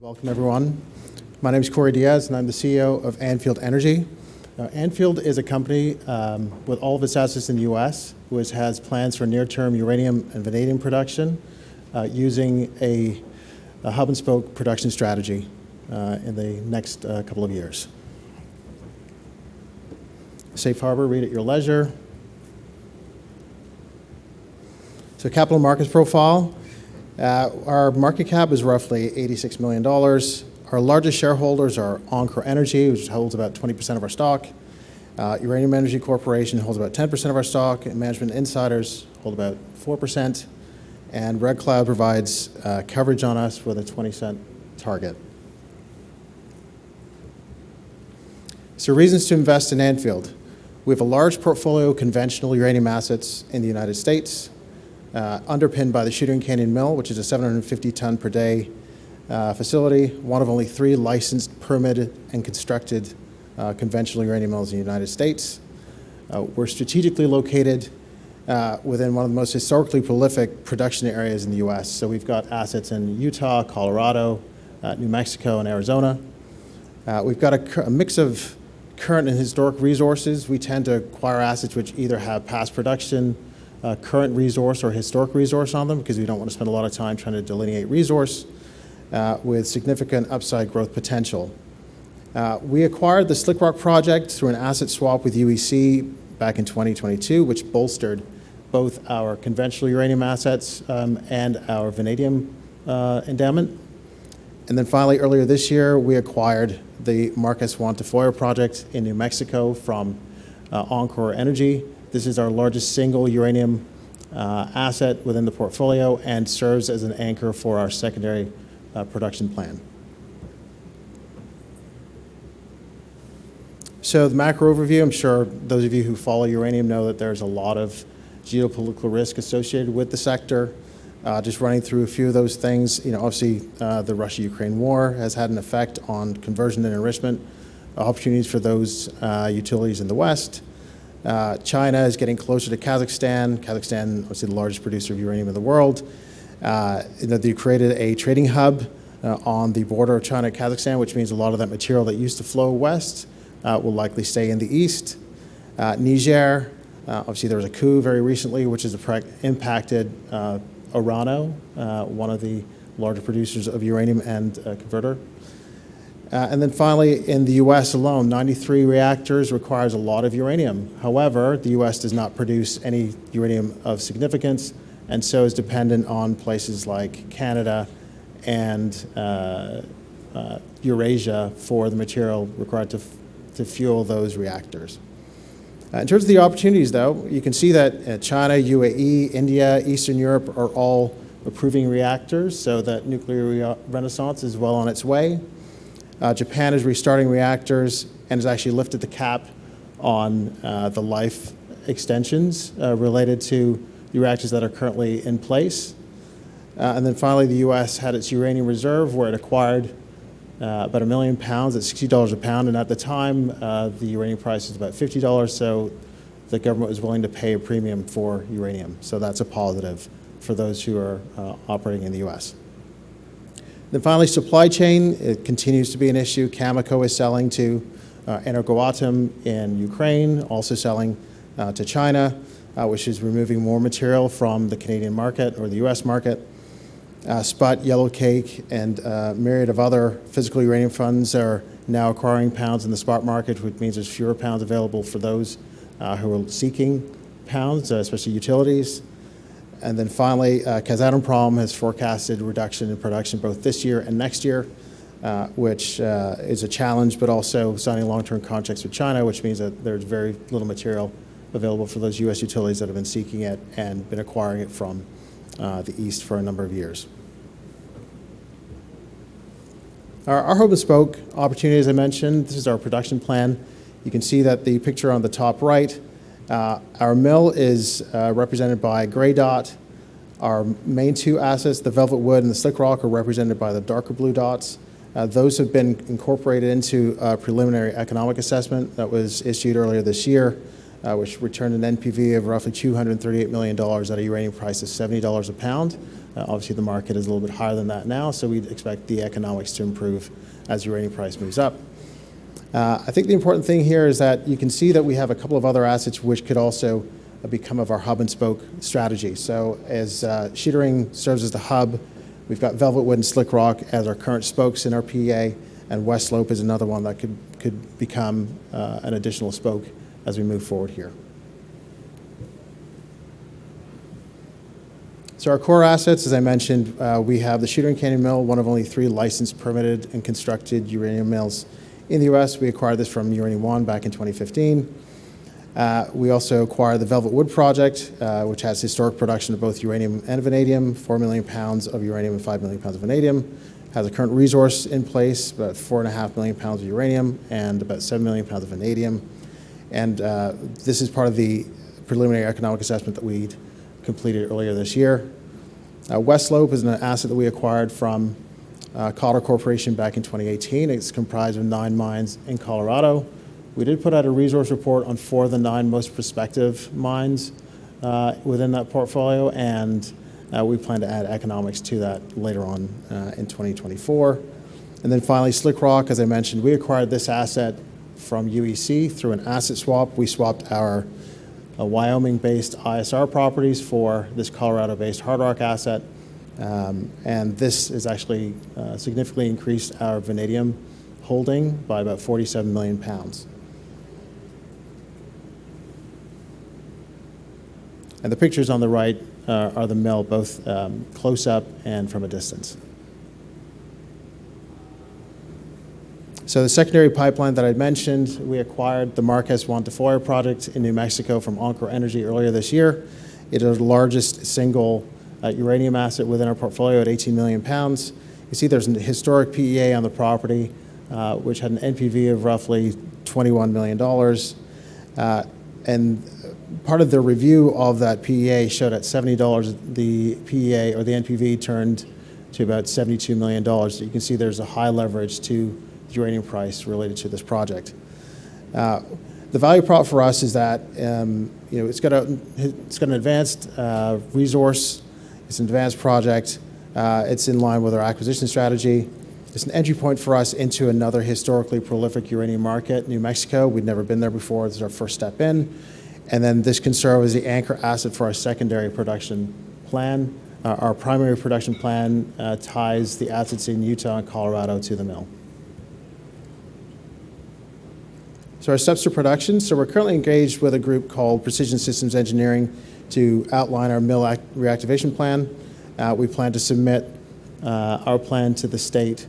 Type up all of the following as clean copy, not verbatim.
Welcome, everyone. My name is Corey Diaz, and I'm the CEO of Anfield Energy. Anfield is a company with all of its assets in the U.S., which has plans for near-term uranium and vanadium production using a hub-and-spoke production strategy in the next couple of years. Safe harbor, read at your leisure. So capital markets profile. Our market cap is roughly $86 million. Our largest shareholders are Encore Energy, which holds about 20% of our stock. Uranium Energy Corporation holds about 10% of our stock, and Management Insiders hold about 4%. And Red Cloud provides coverage on us with a 20-cent target. So reasons to invest in Anfield. We have a large portfolio of conventional uranium assets in the United States, underpinned by the Shooting Canyon Mill, which is a 750-ton per day facility, one of only 3 licensed, permitted, and constructed conventional uranium mills in the United States. We're strategically located within one of the most historically prolific production areas in the U.S. So we've got assets in Utah, Colorado, New Mexico, and Arizona. We've got a mix of current and historic resources. We tend to acquire assets which either have past production, current resource, or historic resource on them, because we don't want to spend a lot of time trying to delineate resource with significant upside growth potential. We acquired the Slick Rock project through an asset swap with UEC back in 2022, which bolstered both our conventional uranium assets and our vanadium endowment. And then finally, earlier this year, we acquired the Marcus Huantafoya project in New Mexico from Encore Energy. This is our largest single uranium asset within the portfolio and serves as an anchor for our secondary production plan. So the macro overview, I'm sure those of you who follow uranium know that there's a lot of geopolitical risk associated with the sector. Just running through a few of those things, obviously the Russia-Ukraine war has had an effect on conversion and enrichment opportunities for those utilities in the West. China is getting closer to Kazakhstan. Kazakhstan, obviously the largest producer of uranium in the world. They created a trading hub on the border of China and Kazakhstan, which means a lot of that material that used to flow west will likely stay in the east. Niger, obviously there was a coup very recently, which has impacted Orano, one of the larger producers of uranium and converter. And then finally, in the U.S. alone, 93 reactors requires a lot of uranium. However, the U.S. does not produce any uranium of significance, and so is dependent on places like Canada and Eurasia for the material required to fuel those reactors. In terms of the opportunities, though, you can see that China, UAE, India, Eastern Europe are all approving reactors, so that nuclear renaissance is well on its way. Japan is restarting reactors and has actually lifted the cap on the life extensions related to the reactors that are currently in place. And then finally, the U.S. had its uranium reserve, where it acquired about 1 million pounds at $60 a pound. And at the time, the uranium price was about $50, so the government was willing to pay a premium for uranium. So that's a positive for those who are operating in the U.S. Then finally, supply chain, it continues to be an issue. Cameco is selling to Energoatom in Ukraine, also selling to China, which is removing more material from the Canadian market or the U.S. market. Spot, Yellowcake, and a myriad of other physical uranium funds are now acquiring pounds in the spot market, which means there's fewer pounds available for those who are seeking pounds, especially utilities. And then finally, Kazatomprom has forecasted reduction in production both this year and next year, which is a challenge, but also signing long-term contracts with China, which means that there's very little material available for those U.S. utilities that have been seeking it and been acquiring it from the East for a number of years. Our hub and spoke opportunity, as I mentioned, this is our production plan. You can see that the picture on the top right, our mill is represented by a gray dot. Our main 2 assets, the Velvet Wood and the Slick Rock, are represented by the darker blue dots. Those have been incorporated into a preliminary economic assessment that was issued earlier this year, which returned an NPV of roughly $238 million at a uranium price of $70 a pound. Obviously, the market is a little bit higher than that now, so we'd expect the economics to improve as uranium price moves up. I think the important thing here is that you can see that we have a couple of other assets which could also become of our hub and spoke strategy. So as Sheetering serves as the hub, we've got Velvetwood and Slick Rock as our current spokes in our PEA, and West Slope is another one that could become an additional spoke as we move forward here. So our core assets, as I mentioned, we have the Sheetering Canyon Mill, one of only 3 licensed, permitted, and constructed uranium mills in the U.S. We acquired this from Uranium One back in 2015. We also acquired the Velvetwood project, which has historic production of both uranium and vanadium, 4 million pounds of uranium and 5 million pounds of vanadium. Has a current resource in place, about 4.5 million pounds of uranium and about 7 million pounds of vanadium. And this is part of the preliminary economic assessment that we completed earlier this year. West Slope is an asset that we acquired from Cotter Corporation back in 2018. It's comprised of 9 mines in Colorado. We did put out a resource report on 4 of the 9 most prospective mines within that portfolio, and we plan to add economics to that later on in 2024. And then finally, Slick Rock, as I mentioned, we acquired this asset from UEC through an asset swap. We swapped our Wyoming-based ISR properties for this Colorado-based hard rock asset, and this has actually significantly increased our vanadium holding by about 47 million pounds. And the pictures on the right are the mill, both close up and from a distance. So the secondary pipeline that I mentioned, we acquired the Marquez Guantafoya project in New Mexico from Encore Energy earlier this year. It is the largest single uranium asset within our portfolio at 18 million pounds. You see there's a historic PEA on the property, which had an NPV of roughly $21 million. And part of the review of that PEA showed at $70, the PEA or the NPV turned to about $72 million. So you can see there's a high leverage to the uranium price related to this project. The value prop for us is that it's got an advanced resource. It's an advanced project. It's in line with our acquisition strategy. It's an entry point for us into another historically prolific uranium market, New Mexico. We'd never been there before. This is our first step in. And then this can serve as the anchor asset for our secondary production plan. Our primary production plan ties the assets in Utah and Colorado to the mill. So our steps to production. So we're currently engaged with a group called Precision Systems Engineering to outline our mill reactivation plan. We plan to submit our plan to the state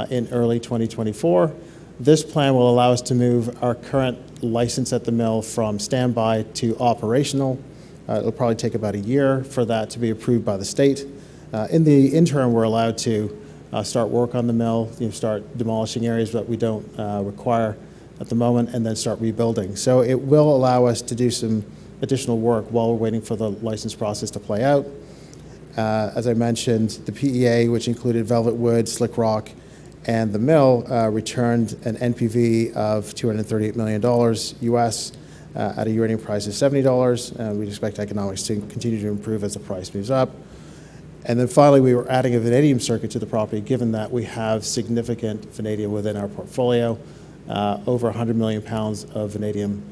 in early 2024. This plan will allow us to move our current license at the mill from standby to operational. It'll probably take about a year for that to be approved by the state. In the interim, we're allowed to start work on the mill, start demolishing areas that we don't require at the moment, and then start rebuilding. So it will allow us to do some additional work while we're waiting for the license process to play out. As I mentioned, the PEA, which included Velvetwood, Slick Rock, and the mill, returned an NPV of $238 million US at a uranium price of $70. And we expect economics to continue to improve as the price moves up. And then finally, we were adding a vanadium circuit to the property, given that we have significant vanadium within our portfolio, over 100 million pounds of vanadium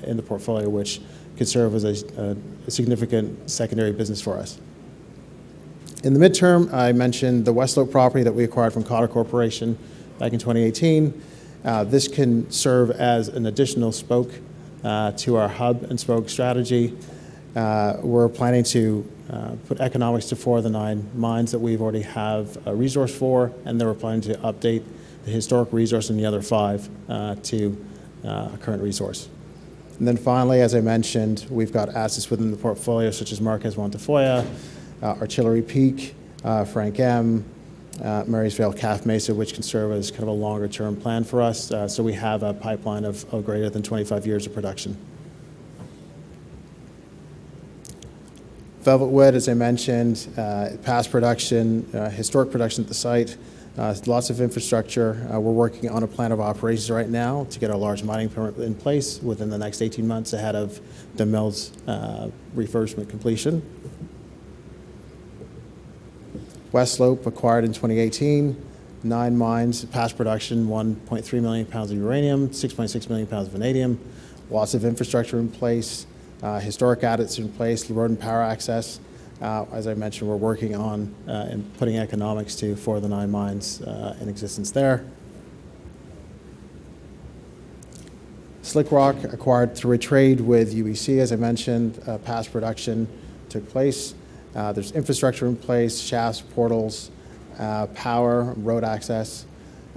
in the portfolio, which could serve as a significant secondary business for us. In the midterm, I mentioned the West Slope property that we acquired from Cotter Corporation back in 2018. This can serve as an additional spoke to our hub and spoke strategy. We're planning to put economics to 4 of the 9 mines that we've already have a resource for, and then we're planning to update the historic resource in the other 5 to a current resource. And then finally, as I mentioned, we've got assets within the portfolio such as Marquez Guantafoya, Artillery Peak, Frank M, Marysvale, Calf Mesa, which can serve as kind of a longer-term plan for us. So we have a pipeline of greater than 25 years of production. Velvetwood, as I mentioned, past production, historic production at the site. Lots of infrastructure. We're working on a plan of operations right now to get our large mining permit in place within the next 18 months ahead of the mill's refurbishment completion. West Slope acquired in 2018, 9 mines, past production, 1.3 million pounds of uranium, 6.6 million pounds of vanadium, lots of infrastructure in place, historic assets in place, road and power access. As I mentioned, we're working on and putting economics to 4 of the 9 mines in existence there. Slick Rock acquired through a trade with UEC, as I mentioned, past production took place. There's infrastructure in place, shafts, portals, power, road access.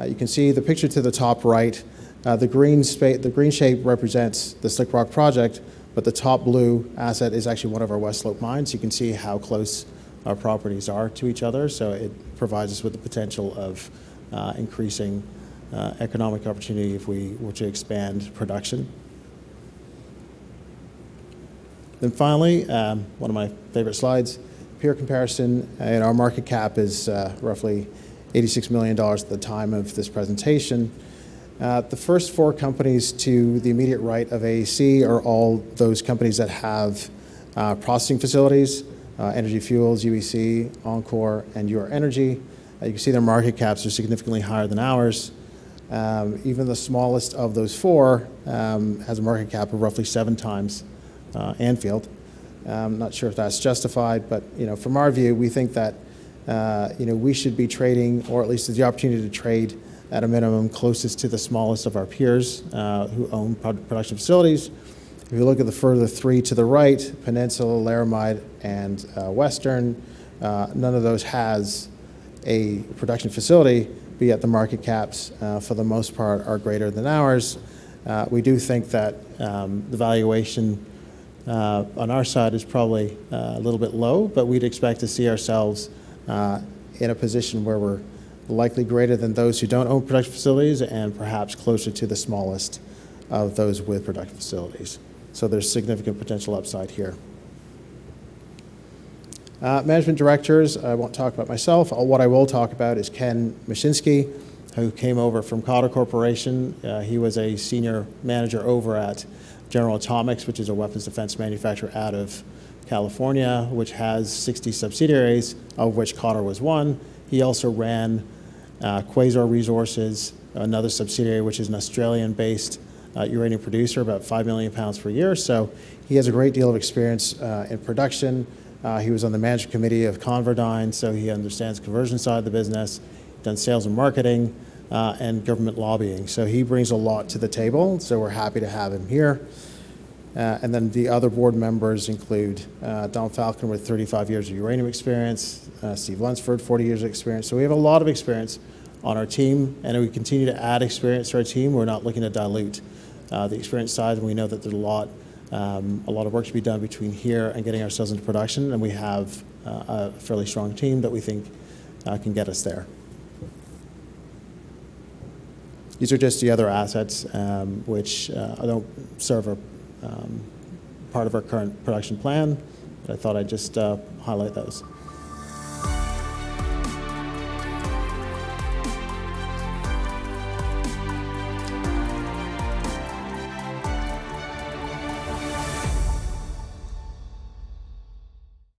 You can see the picture to the top right. The green shape represents the Slick Rock project, but the top blue asset is actually one of our West Slope mines. You can see how close our properties are to each other, so it provides us with the potential of increasing economic opportunity if we were to expand production. Then finally, one of my favorite slides, peer comparison, and our market cap is roughly $86 million at the time of this presentation. The first 4 companies to the immediate right of AEC are all those companies that have processing facilities, Energy Fuels, UEC, Encore, and Your Energy. You can see their market caps are significantly higher than ours. Even the smallest of those 4 has a market cap of roughly 7 times Anfield. I'm not sure if that's justified, but from our view, we think that we should be trading, or at least the opportunity to trade at a minimum closest to the smallest of our peers who own production facilities. If you look at the further 3 to the right, Peninsula, Laramide, and Western, none of those has a production facility, but yet the market caps, for the most part, are greater than ours. We do think that the valuation on our side is probably a little bit low, but we'd expect to see ourselves in a position where we're likely greater than those who don't own production facilities and perhaps closer to the smallest of those with production facilities. So there's significant potential upside here. Management directors, I won't talk about myself. What I will talk about is Ken Mashinsky, who came over from Cotter Corporation. He was a senior manager over at General Atomics, which is a weapons defense manufacturer out of California, which has 60 subsidiaries, of which Cotter was one. He also ran Quasar Resources, another subsidiary, which is an Australian-based uranium producer, about 5 million pounds per year. So he has a great deal of experience in production. He was on the management committee of Converdyne, so he understands the conversion side of the business, done sales and marketing, and government lobbying. So he brings a lot to the table, so we're happy to have him here. And then the other board members include Don Falcon with 35 years of uranium experience, Steve Lunsford, 40 years of experience. So we have a lot of experience on our team, and we continue to add experience to our team. We're not looking to dilute the experience side, and we know that there's a lot of work to be done between here and getting ourselves into production, and we have a fairly strong team that we think can get us there. These are just the other assets which don't serve a part of our current production plan, but I thought I'd just highlight those.